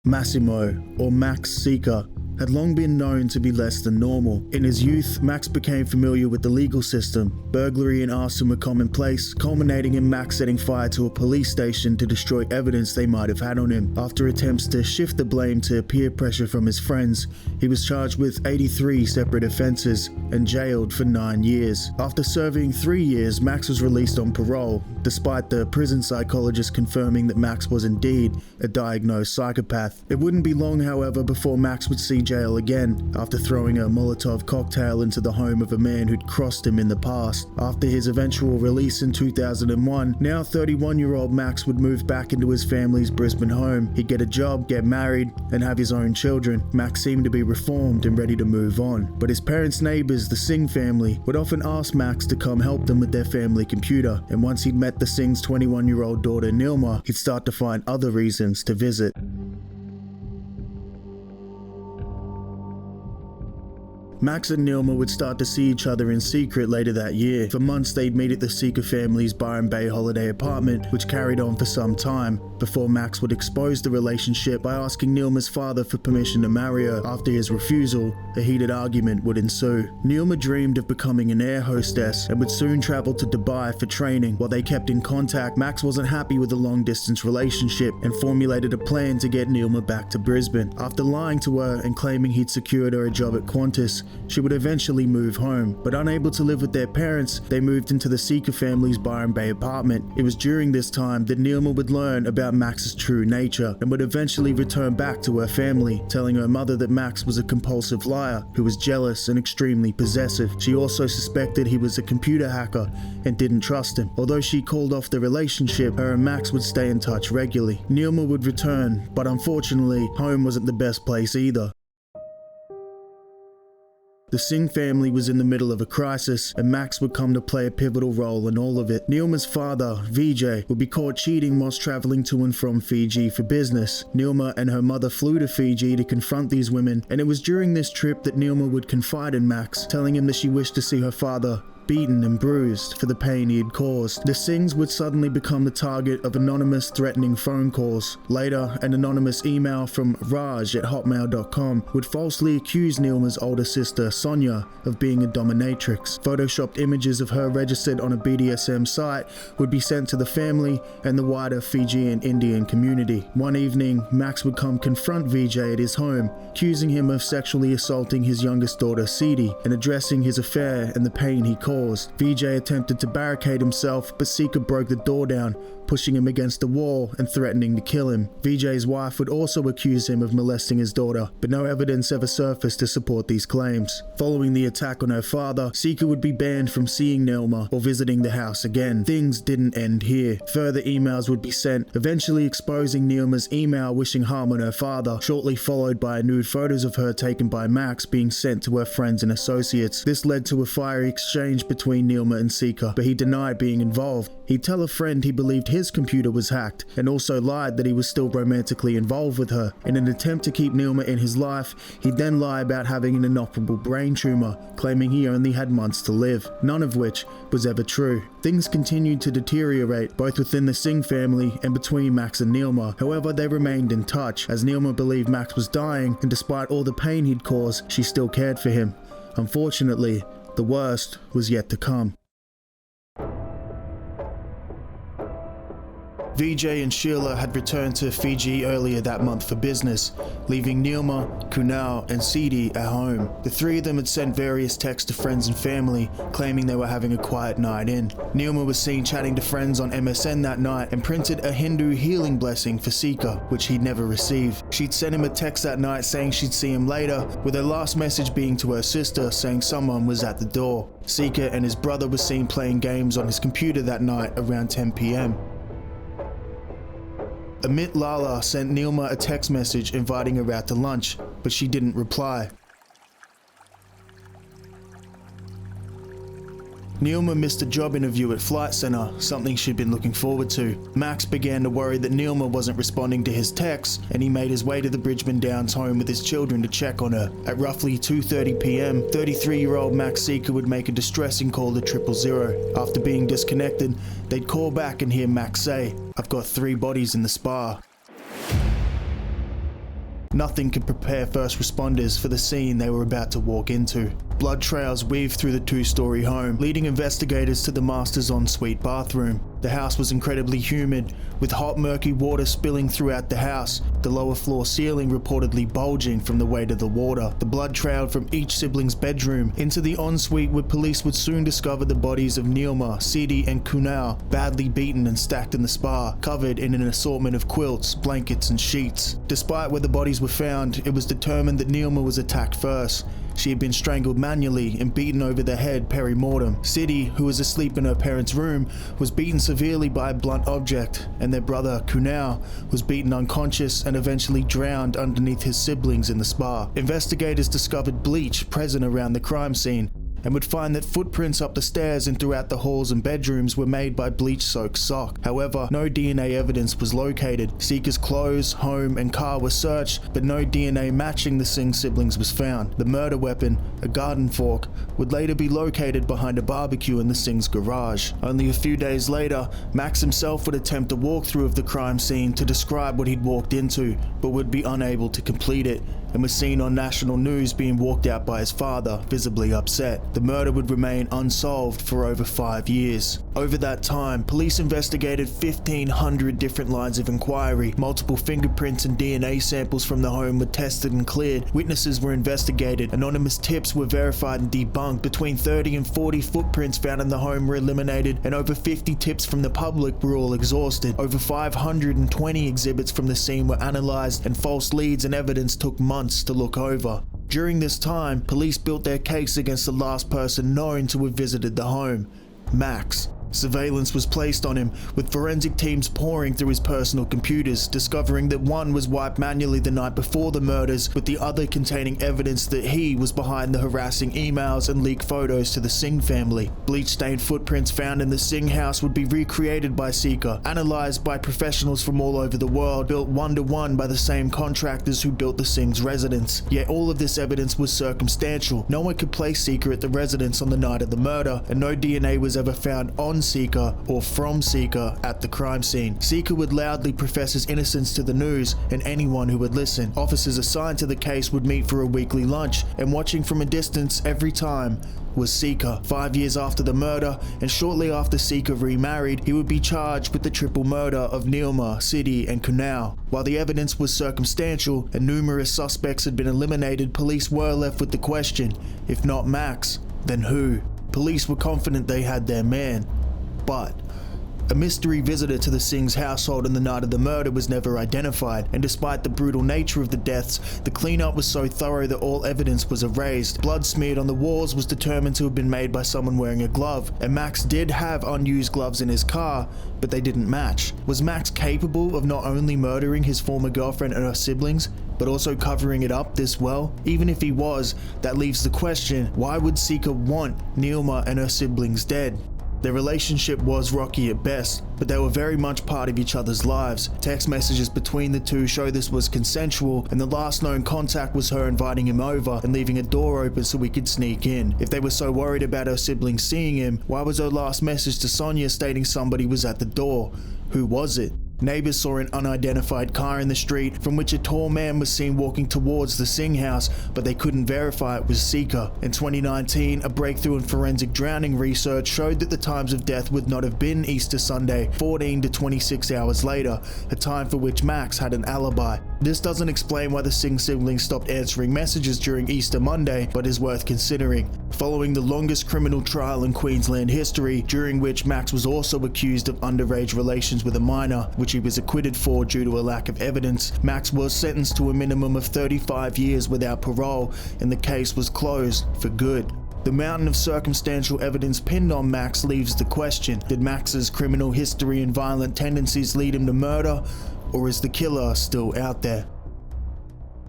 Massimo, or Max Sica, had long been known to be less than normal. In his youth, Max became familiar with the legal system. Burglary and arson were commonplace, culminating in Max setting fire to a police station to destroy evidence they might have had on him. After attempts to shift the blame to peer pressure from his friends, he was charged with 83 separate offences and jailed for 9 years. After serving 3 years, Max was released on parole, despite the prison psychologist confirming that Max was indeed a diagnosed psychopath. It wouldn't be long, however, before Max would see jail again after throwing a Molotov cocktail into the home of a man who'd crossed him in the past. After his eventual release in 2001, now 31-year-old Max would move back into his family's Brisbane home. He'd get a job, get married, and have his own children. Max seemed to be reformed and ready to move on, but his parents' neighbours, the Singh family, would often ask Max to come help them with their family computer, and once he'd met the Singh's 21-year-old daughter Neelma, he'd start to find other reasons to visit. Max and Neelma would start to see each other in secret later that year. For months they'd meet at the Sica family's Byron Bay holiday apartment, which carried on for some time, before Max would expose the relationship by asking Neelma's father for permission to marry her. After his refusal, a heated argument would ensue. Neelma dreamed of becoming an air hostess and would soon travel to Dubai for training. While they kept in contact, Max wasn't happy with the long-distance relationship and formulated a plan to get Neelma back to Brisbane. After lying to her and claiming he'd secured her a job at Qantas, she would eventually move home, but unable to live with their parents, they moved into the Sica family's Byron Bay apartment. It was during this time that Neelma would learn about Max's true nature and would eventually return back to her family, telling her mother that Max was a compulsive liar who was jealous and extremely possessive. She also suspected he was a computer hacker and didn't trust him. Although she called off the relationship, her and Max would stay in touch regularly. Neelma would return, but unfortunately, home wasn't the best place either. The Singh family was in the middle of a crisis, and Max would come to play a pivotal role in all of it. Neelma's father, Vijay, would be caught cheating whilst travelling to and from Fiji for business. Neelma and her mother flew to Fiji to confront these women, and it was during this trip that Neelma would confide in Max, telling him that she wished to see her father beaten and bruised for the pain he had caused. The Singhs would suddenly become the target of anonymous threatening phone calls. Later, an anonymous email from Raj@hotmail.com would falsely accuse Neelma's older sister, Sonia, of being a dominatrix. Photoshopped images of her registered on a BDSM site would be sent to the family and the wider Fijian Indian community. One evening, Max would come confront Vijay at his home, accusing him of sexually assaulting his youngest daughter, Sidhi, and addressing his affair and the pain he caused. Vijay attempted to barricade himself, but Sica broke the door down, pushing him against the wall and threatening to kill him. Vijay's wife would also accuse him of molesting his daughter, but no evidence ever surfaced to support these claims. Following the attack on her father, Sica would be banned from seeing Neelma or visiting the house again. Things didn't end here. Further emails would be sent, eventually exposing Neelma's email wishing harm on her father, shortly followed by nude photos of her taken by Max being sent to her friends and associates. This led to a fiery exchange between Neelma and Sica, but he denied being involved. He'd tell a friend he believed his computer was hacked, and also lied that he was still romantically involved with her. In an attempt to keep Neelma in his life, he'd then lie about having an inoperable brain tumor, claiming he only had months to live, none of which was ever true. Things continued to deteriorate, both within the Singh family and between Max and Neelma. However, they remained in touch, as Neelma believed Max was dying, and despite all the pain he'd caused, she still cared for him. Unfortunately, the worst was yet to come. Vijay and Sheila had returned to Fiji earlier that month for business, leaving Neelma, Kunal and Sidhi at home. The three of them had sent various texts to friends and family, claiming they were having a quiet night in. Neelma was seen chatting to friends on MSN that night and printed a Hindu healing blessing for Sica, which he'd never received. She'd sent him a text that night saying she'd see him later, with her last message being to her sister saying someone was at the door. Sica and his brother were seen playing games on his computer that night around 10 PM. Amit Lala sent Neelma a text message inviting her out to lunch, but she didn't reply. Neelma missed a job interview at Flight Centre, something she'd been looking forward to. Max began to worry that Neelma wasn't responding to his texts, and he made his way to the Bridgman Downs home with his children to check on her. At roughly 2:30 PM, 33-year-old Max Sica would make a distressing call to 000. After being disconnected, they'd call back and hear Max say, "I've got 3 bodies in the spa." Nothing could prepare first responders for the scene they were about to walk into. Blood trails weaved through the two-story home, leading investigators to the master's ensuite bathroom. The house was incredibly humid, with hot murky water spilling throughout the house, the lower floor ceiling reportedly bulging from the weight of the water. The blood trailed from each sibling's bedroom into the ensuite, where police would soon discover the bodies of Neelma, Sidhi and Kunal, badly beaten and stacked in the spa, covered in an assortment of quilts, blankets and sheets. Despite where the bodies were found, it was determined that Neelma was attacked first. She had been strangled manually and beaten over the head peri-mortem. Sidhi, who was asleep in her parents' room, was beaten severely by a blunt object, and their brother Kunal was beaten unconscious and eventually drowned underneath his siblings in the spa. Investigators discovered bleach present around the crime scene, and would find that footprints up the stairs and throughout the halls and bedrooms were made by bleach-soaked sock. However, no DNA evidence was located. Sica's clothes, home and car were searched, but no DNA matching the Singh siblings was found. The murder weapon, a garden fork, would later be located behind a barbecue in the Singh's garage. Only a few days later, Max himself would attempt a walkthrough of the crime scene to describe what he'd walked into, but would be unable to complete it, and was seen on national news being walked out by his father, visibly upset. The murder would remain unsolved for over 5 years. Over that time, police investigated 1,500 different lines of inquiry. Multiple fingerprints and DNA samples from the home were tested and cleared. Witnesses were investigated. Anonymous tips were verified and debunked. Between 30 and 40 footprints found in the home were eliminated, and over 50 tips from the public were all exhausted. Over 520 exhibits from the scene were analysed, and false leads and evidence took months to look over. During this time, police built their case against the last person known to have visited the home, Max. Surveillance was placed on him, with forensic teams pouring through his personal computers, discovering that one was wiped manually the night before the murders, with the other containing evidence that he was behind the harassing emails and leaked photos to the Singh family. Bleach-stained footprints found in the Singh house would be recreated by Sica, analysed by professionals from all over the world, built one-to-one by the same contractors who built the Singh's residence. Yet all of this evidence was circumstantial. No one could place Sica at the residence on the night of the murder, and no DNA was ever found on Sica or from Sica at the crime scene. Sica would loudly profess his innocence to the news and anyone who would listen. Officers assigned to the case would meet for a weekly lunch, and watching from a distance every time was Sica. 5 years after the murder, and shortly after Sica remarried, he would be charged with the triple murder of Neelma, Sidhi and Kunal. While the evidence was circumstantial and numerous suspects had been eliminated, police were left with the question, if not Max, then who? Police were confident they had their man, but a mystery visitor to the Singh's household on the night of the murder was never identified, and despite the brutal nature of the deaths, the cleanup was so thorough that all evidence was erased. Blood smeared on the walls was determined to have been made by someone wearing a glove, and Max did have unused gloves in his car, but they didn't match. Was Max capable of not only murdering his former girlfriend and her siblings, but also covering it up this well? Even if he was, that leaves the question, why would Sica want Neelma and her siblings dead? Their relationship was rocky at best, but they were very much part of each other's lives. Text messages between the two show this was consensual, and the last known contact was her inviting him over and leaving a door open so he could sneak in. If they were so worried about her siblings seeing him, why was her last message to Sonia stating somebody was at the door? Who was it? Neighbors saw an unidentified car in the street from which a tall man was seen walking towards the Singh house, but they couldn't verify it was Sica. In 2019, a breakthrough in forensic drowning research showed that the times of death would not have been Easter Sunday, 14 to 26 hours later, a time for which Max had an alibi. This doesn't explain why the Singh siblings stopped answering messages during Easter Monday, but is worth considering. Following the longest criminal trial in Queensland history, during which Max was also accused of underage relations with a minor, which he was acquitted for due to a lack of evidence, Max was sentenced to a minimum of 35 years without parole, and the case was closed for good. The mountain of circumstantial evidence pinned on Max leaves the question, did Max's criminal history and violent tendencies lead him to murder, or is the killer still out there?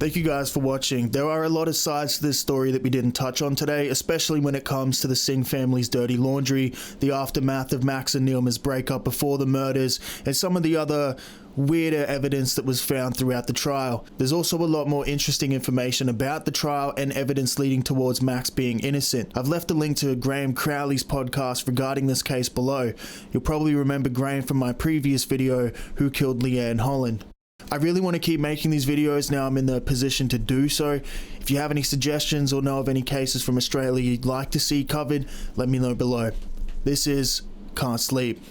Thank you guys for watching. There are a lot of sides to this story that we didn't touch on today, especially when it comes to the Singh family's dirty laundry, the aftermath of Max and Neelma's breakup before the murders, and some of the other weirder evidence that was found throughout the trial. There's also a lot more interesting information about the trial and evidence leading towards Max being innocent. I've left a link to Graham Crowley's podcast regarding this case below. You'll probably remember Graham from my previous video, Who Killed Leanne Holland. I really want to keep making these videos now I'm in the position to do so. If you have any suggestions or know of any cases from Australia you'd like to see covered, let me know below. This is Can't Sleep.